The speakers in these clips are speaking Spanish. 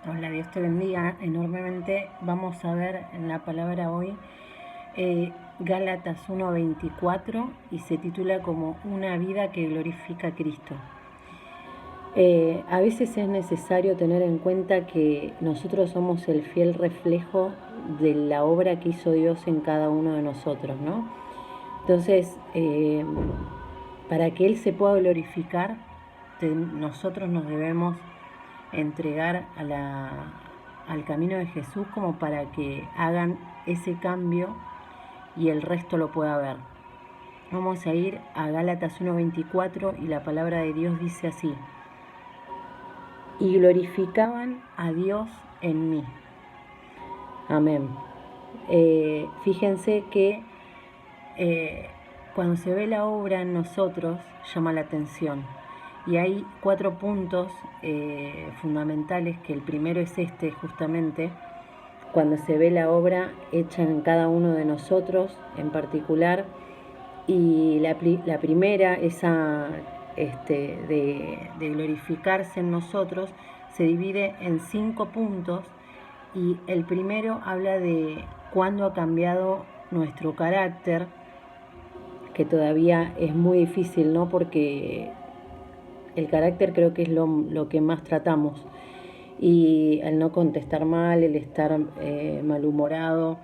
Hola, Dios te bendiga enormemente. Vamos a ver en la palabra hoy Gálatas 1:24 y se titula como Una vida que glorifica a Cristo. A veces es necesario tener en cuenta que nosotros somos el fiel reflejo de la obra que hizo Dios en cada uno de nosotros, ¿no? Entonces, para que Él se pueda glorificar, nosotros nos debemos entregar al camino de Jesús como para que hagan ese cambio y el resto lo pueda ver. Vamos a ir a Gálatas 1:24 y la palabra de Dios dice así: y glorificaban a Dios en mí. Amén. Fíjense que cuando se ve la obra en nosotros llama la atención. Y hay 4 puntos fundamentales, que el primero es este justamente, cuando se ve la obra hecha en cada uno de nosotros en particular. Y la primera, esa de glorificarse en nosotros, se divide en 5 puntos, y el primero habla de cuándo ha cambiado nuestro carácter, que todavía es muy difícil, ¿no? Porque el carácter creo que es lo que más tratamos. Y el no contestar mal, el estar malhumorado,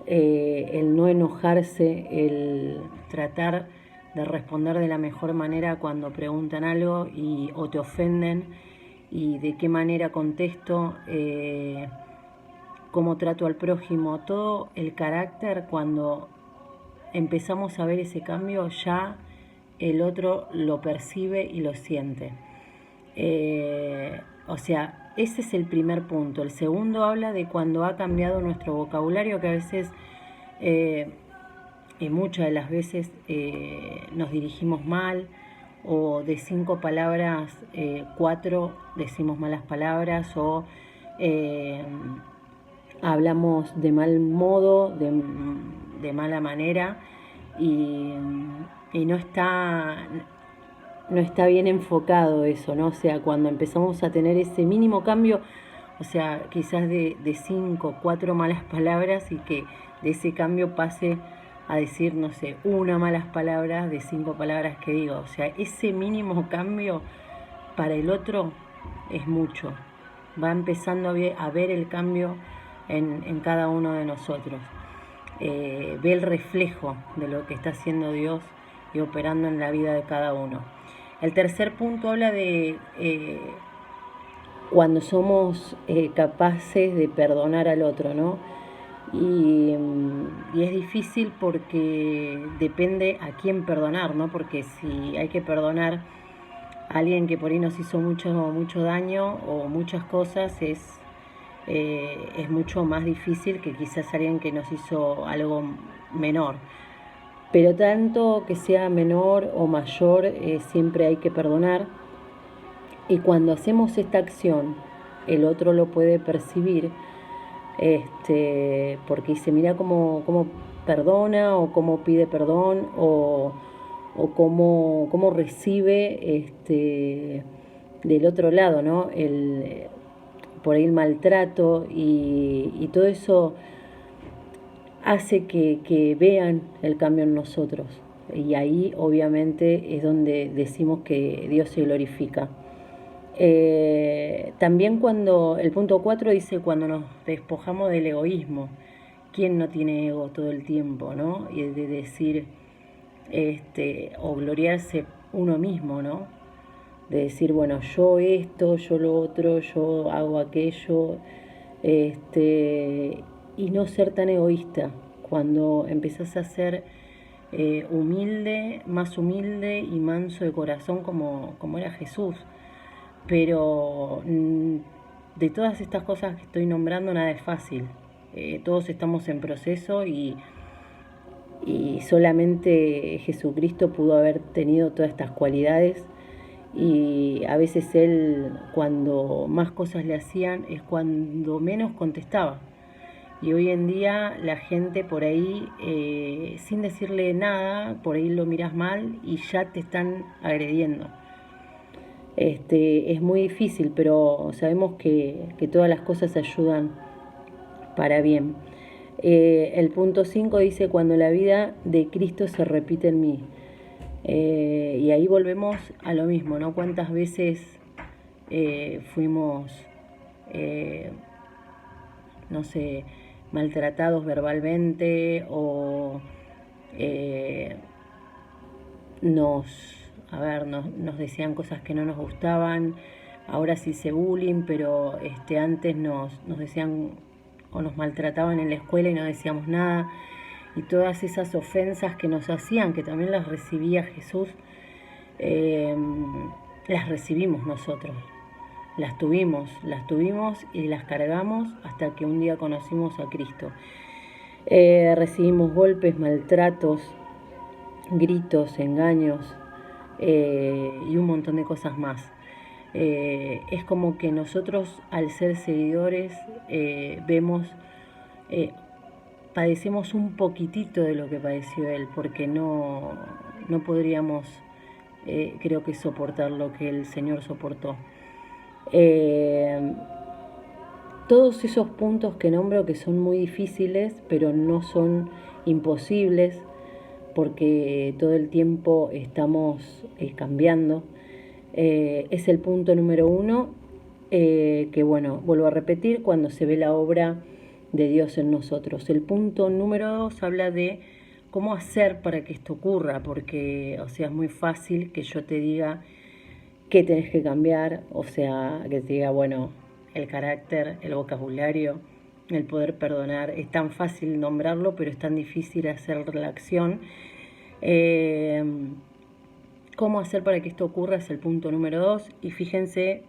el no enojarse, el tratar de responder de la mejor manera cuando preguntan algo o te ofenden, y de qué manera contesto, cómo trato al prójimo. Todo el carácter, cuando empezamos a ver ese cambio, ya el otro lo percibe y lo siente. O sea, ese es el primer punto. El segundo habla de cuando ha cambiado nuestro vocabulario, que a veces, y muchas de las veces, nos dirigimos mal, o de 5 palabras, 4 decimos malas palabras, o hablamos de mal modo, de mala manera, y, y no está bien enfocado eso, ¿no? O sea, cuando empezamos a tener ese mínimo cambio, o sea, quizás de 5, 4 malas palabras, y que de ese cambio pase a decir, no sé, una malas palabras de 5 palabras que digo. O sea, ese mínimo cambio para el otro es mucho. Va empezando a ver el cambio en cada uno de nosotros. Ve el reflejo de lo que está haciendo Dios y operando en la vida de cada uno. El tercer punto habla de cuando somos capaces de perdonar al otro, ¿no? Y es difícil porque depende a quién perdonar, ¿no? Porque si hay que perdonar a alguien que por ahí nos hizo mucho daño o muchas cosas, es mucho más difícil que quizás alguien que nos hizo algo menor. Pero tanto que sea menor o mayor, siempre hay que perdonar. Y cuando hacemos esta acción, el otro lo puede percibir, porque dice, mira cómo perdona, o cómo pide perdón, o cómo recibe del otro lado, ¿no? Por ahí el maltrato, y todo eso hace que vean el cambio en nosotros. Y ahí obviamente es donde decimos que Dios se glorifica. También cuando el punto 4 dice cuando nos despojamos del egoísmo. ¿Quién no tiene ego todo el tiempo, no? Y de decir, o gloriarse uno mismo, ¿no? De decir, bueno, yo esto, yo lo otro, yo hago aquello, y no ser tan egoísta. Cuando empezás a ser humilde, más humilde y manso de corazón, como era Jesús. Pero de todas estas cosas que estoy nombrando, nada es fácil. Todos estamos en proceso, y solamente Jesucristo pudo haber tenido todas estas cualidades. Y a veces Él, cuando más cosas le hacían, es cuando menos contestaba. Y hoy en día la gente por ahí, sin decirle nada, por ahí lo miras mal y ya te están agrediendo. Es muy difícil, pero sabemos que todas las cosas ayudan para bien. El punto 5 dice, cuando la vida de Cristo se repite en mí. Y ahí volvemos a lo mismo, ¿no? ¿Cuántas veces fuimos, no sé, maltratados verbalmente o eh, nos decían cosas que no nos gustaban? Ahora sí se bullying, pero antes nos decían o nos maltrataban en la escuela y no decíamos nada. Y todas esas ofensas que nos hacían, que también las recibía Jesús, eh, las recibimos nosotros. Las tuvimos y las cargamos hasta que un día conocimos a Cristo. Recibimos golpes, maltratos, gritos, engaños y un montón de cosas más. Es como que nosotros, al ser seguidores, padecemos un poquitito de lo que padeció él, porque no podríamos, creo que, soportar lo que el Señor soportó. Todos esos puntos que nombro, que son muy difíciles, pero no son imposibles, porque todo el tiempo estamos cambiando. Es el punto número 1, que bueno, vuelvo a repetir, cuando se ve la obra de Dios en nosotros. El punto número 2 habla de cómo hacer para que esto ocurra, porque, o sea, es muy fácil que yo te diga qué tenés que cambiar, o sea, que te diga, bueno, el carácter, el vocabulario, el poder perdonar. Es tan fácil nombrarlo, pero es tan difícil hacer la acción. ¿Cómo hacer para que esto ocurra? Es el punto número 2. Y fíjense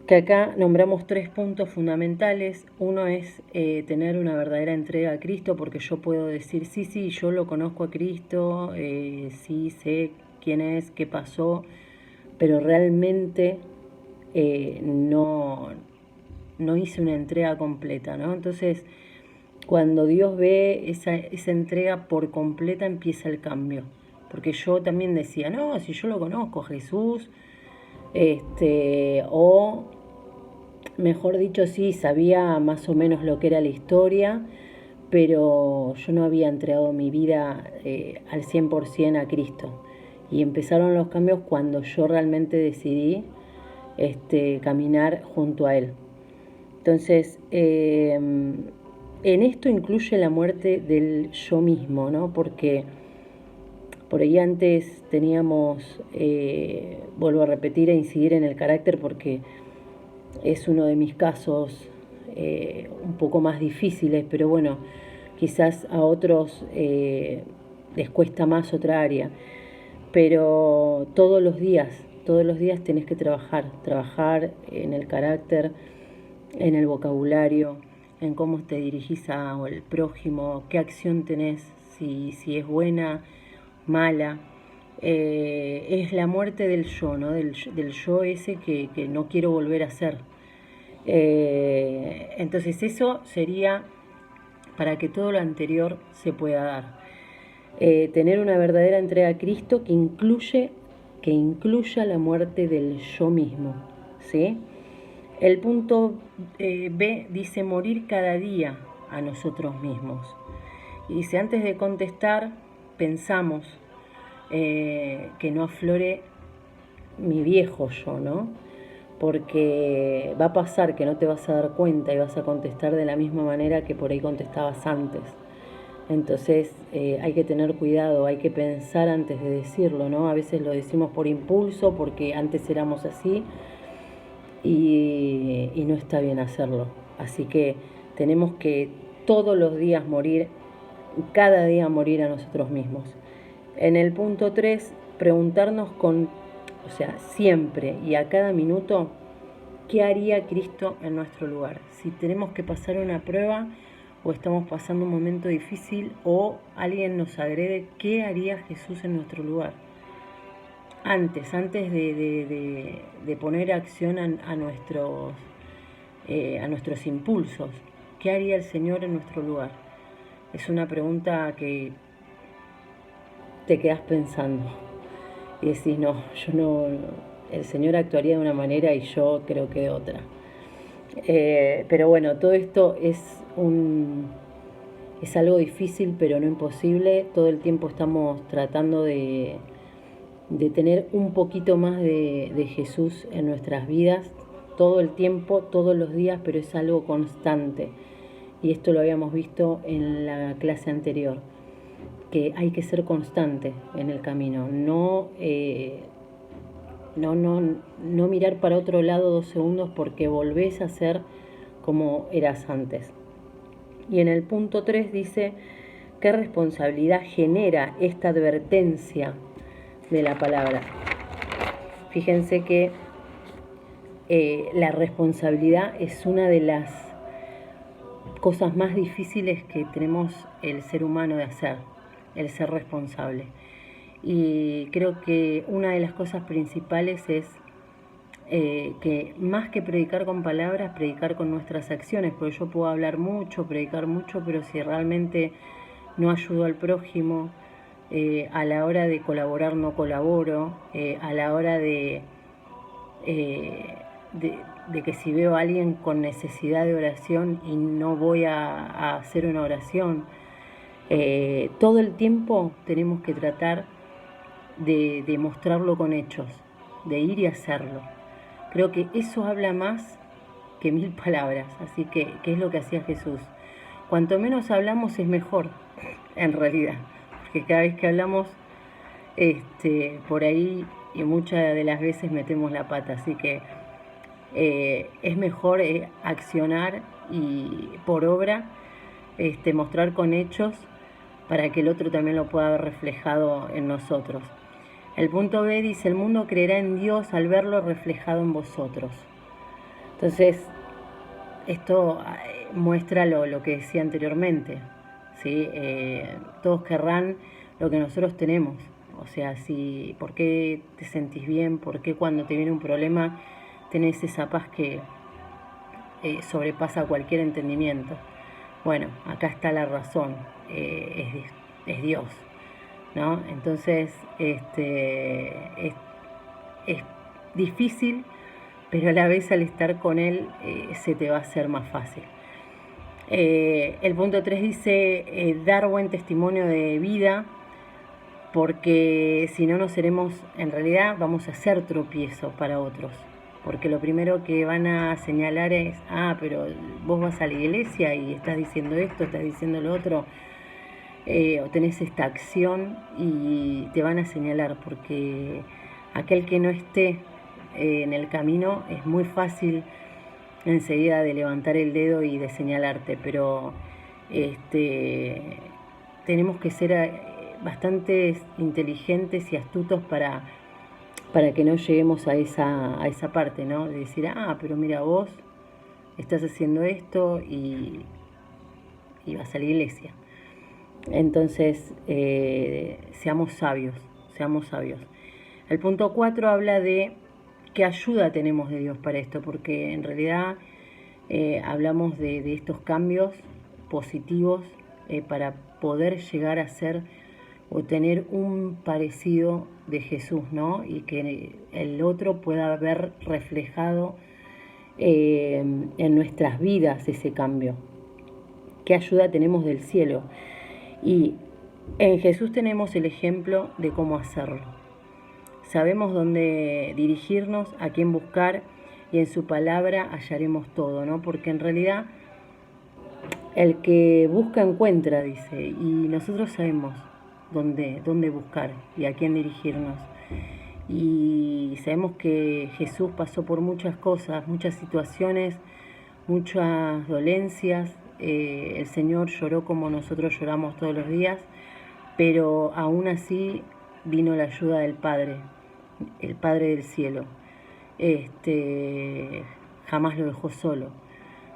que acá nombramos 3 puntos fundamentales. Uno es tener una verdadera entrega a Cristo, porque yo puedo decir, sí, yo lo conozco a Cristo, sí sé quién es, qué pasó, pero realmente no hice una entrega completa, ¿no? Entonces, cuando Dios ve esa entrega por completa, empieza el cambio. Porque yo también decía, no, si yo lo conozco a Jesús, o mejor dicho, sí, sabía más o menos lo que era la historia, pero yo no había entregado mi vida al 100% a Cristo. Y empezaron los cambios cuando yo realmente decidí caminar junto a Él. Entonces, en esto incluye la muerte del yo mismo, ¿no? Porque por ahí antes teníamos, vuelvo a repetir, a incidir en el carácter, porque es uno de mis casos un poco más difíciles, pero bueno, quizás a otros les cuesta más otra área. Pero todos los días tenés que trabajar en el carácter, en el vocabulario, en cómo te dirigís al prójimo, qué acción tenés, si es buena, mala. Es la muerte del yo, ¿no? Del yo ese que no quiero volver a ser. Entonces eso sería para que todo lo anterior se pueda dar. Tener una verdadera entrega a Cristo que incluya la muerte del yo mismo, ¿sí? El punto B dice morir cada día a nosotros mismos. Y dice, antes de contestar, pensamos que no aflore mi viejo yo, ¿no? Porque va a pasar que no te vas a dar cuenta y vas a contestar de la misma manera que por ahí contestabas antes. Entonces hay que tener cuidado, hay que pensar antes de decirlo, ¿no? A veces lo decimos por impulso, porque antes éramos así y no está bien hacerlo. Así que tenemos que todos los días morir, cada día morir a nosotros mismos. En el punto 3, preguntarnos siempre y a cada minuto, ¿qué haría Cristo en nuestro lugar? Si tenemos que pasar una prueba o estamos pasando un momento difícil o alguien nos agrede, ¿qué haría Jesús en nuestro lugar? Antes de poner acción a nuestros impulsos, ¿qué haría el Señor en nuestro lugar? Es una pregunta que te quedas pensando y decís, no, yo no, el Señor actuaría de una manera y yo creo que de otra. Pero bueno, todo esto es algo difícil, pero no imposible. Todo el tiempo estamos tratando de tener un poquito más de Jesús en nuestras vidas, todo el tiempo, todos los días, pero es algo constante. Y esto lo habíamos visto en la clase anterior, que hay que ser constante en el camino, no mirar para otro lado 2 segundos porque volvés a ser como eras antes. Y en el punto 3 dice, ¿qué responsabilidad genera esta advertencia de la palabra? Fíjense que la responsabilidad es una de las cosas más difíciles que tenemos el ser humano de hacer, el ser responsable. Y creo que una de las cosas principales es que más que predicar con palabras, predicar con nuestras acciones, porque yo puedo hablar mucho, predicar mucho, pero si realmente no ayudo al prójimo, a la hora de colaborar no colaboro, a la hora de que si veo a alguien con necesidad de oración y no voy a hacer una oración, todo el tiempo tenemos que tratar de mostrarlo con hechos, de ir y hacerlo. Creo que eso habla más que 1000 palabras, así que ¿qué es lo que hacía Jesús? Cuanto menos hablamos es mejor, en realidad, porque cada vez que hablamos, por ahí y muchas de las veces metemos la pata, así que es mejor accionar y por obra, mostrar con hechos para que el otro también lo pueda ver reflejado en nosotros. El punto B dice, el mundo creerá en Dios al verlo reflejado en vosotros. Entonces, esto muestra lo que decía anteriormente, ¿sí? Todos querrán lo que nosotros tenemos. O sea, ¿por qué te sentís bien? ¿Por qué cuando te viene un problema tenés esa paz que sobrepasa cualquier entendimiento? Bueno, acá está la razón, es Dios, ¿no? Entonces, es difícil, pero a la vez al estar con Él se te va a hacer más fácil. El punto 3 dice, dar buen testimonio de vida, porque si no, no seremos, en realidad vamos a ser tropiezo para otros. Porque lo primero que van a señalar es, pero vos vas a la iglesia y estás diciendo esto, estás diciendo lo otro, o tenés esta acción y te van a señalar, porque aquel que no esté en el camino es muy fácil enseguida de levantar el dedo y de señalarte, pero tenemos que ser bastante inteligentes y astutos para que no lleguemos a esa parte, ¿no? De decir, pero mira, vos estás haciendo esto y vas a la iglesia. Entonces, seamos sabios. El punto 4 habla de qué ayuda tenemos de Dios para esto, porque en realidad hablamos de estos cambios positivos para poder llegar a ser o tener un parecido de Jesús, ¿no? Y que el otro pueda ver reflejado en nuestras vidas ese cambio. ¿Qué ayuda tenemos del cielo? Y en Jesús tenemos el ejemplo de cómo hacerlo. Sabemos dónde dirigirnos, a quién buscar, y en su palabra hallaremos todo, ¿no? Porque en realidad el que busca encuentra, dice, y nosotros sabemos dónde buscar y a quién dirigirnos. Y sabemos que Jesús pasó por muchas cosas, muchas situaciones, muchas dolencias. El Señor lloró como nosotros lloramos todos los días, pero aún así vino la ayuda del Padre, el Padre del cielo. Jamás lo dejó solo.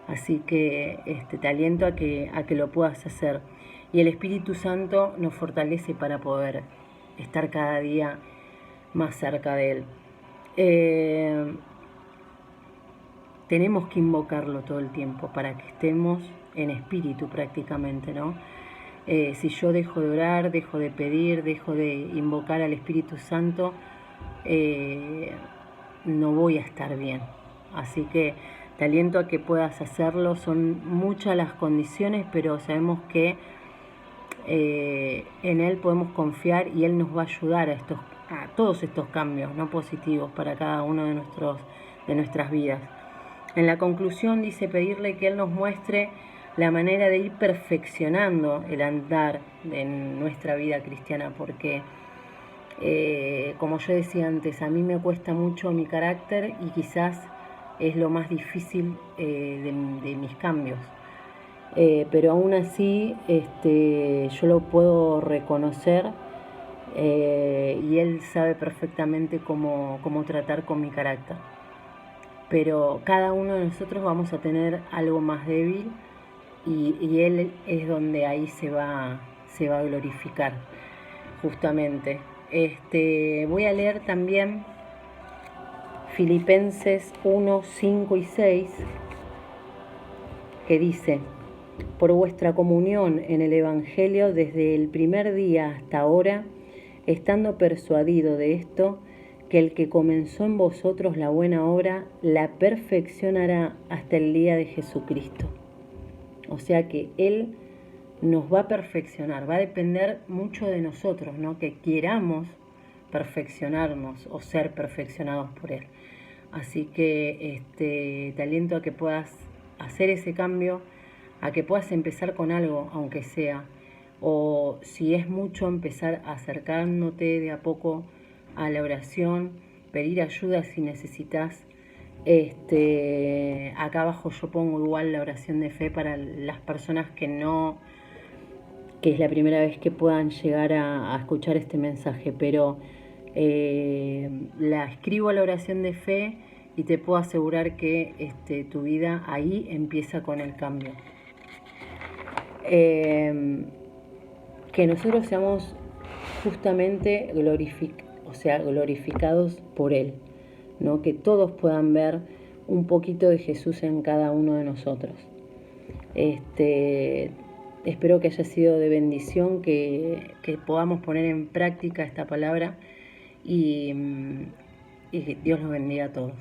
Así que te aliento a que lo puedas hacer. Y el Espíritu Santo nos fortalece para poder estar cada día más cerca de Él. Tenemos que invocarlo todo el tiempo para que estemos en espíritu prácticamente, ¿no? Si yo dejo de orar, dejo de pedir, dejo de invocar al Espíritu Santo, no voy a estar bien. Así que te aliento a que puedas hacerlo. Son muchas las condiciones, pero sabemos que en Él podemos confiar y Él nos va a ayudar a todos estos cambios no positivos para cada uno de nuestras vidas. En la conclusión dice pedirle que Él nos muestre la manera de ir perfeccionando el andar de nuestra vida cristiana, porque como yo decía antes, a mí me cuesta mucho mi carácter y quizás es lo más difícil de mis cambios. Pero aún así yo lo puedo reconocer y Él sabe perfectamente cómo tratar con mi carácter. Pero cada uno de nosotros vamos a tener algo más débil y Él es donde ahí se va a glorificar, justamente. Voy a leer también Filipenses 1, 5 y 6, que dice: por vuestra comunión en el Evangelio desde el primer día hasta ahora, estando persuadido de esto, que el que comenzó en vosotros la buena obra, la perfeccionará hasta el día de Jesucristo. O sea que Él nos va a perfeccionar, va a depender mucho de nosotros, ¿no? Que queramos perfeccionarnos o ser perfeccionados por Él. Así que te aliento a que puedas hacer ese cambio, a que puedas empezar con algo, aunque sea, o si es mucho, empezar acercándote de a poco a la oración, pedir ayuda si necesitas. Acá abajo yo pongo igual la oración de fe para las personas que es la primera vez que puedan llegar a escuchar este mensaje, pero la escribo a la oración de fe y te puedo asegurar que tu vida ahí empieza con el cambio. Que nosotros seamos justamente glorificados por Él, ¿no? Que todos puedan ver un poquito de Jesús en cada uno de nosotros. Espero que haya sido de bendición, que podamos poner en práctica esta palabra y Dios los bendiga a todos.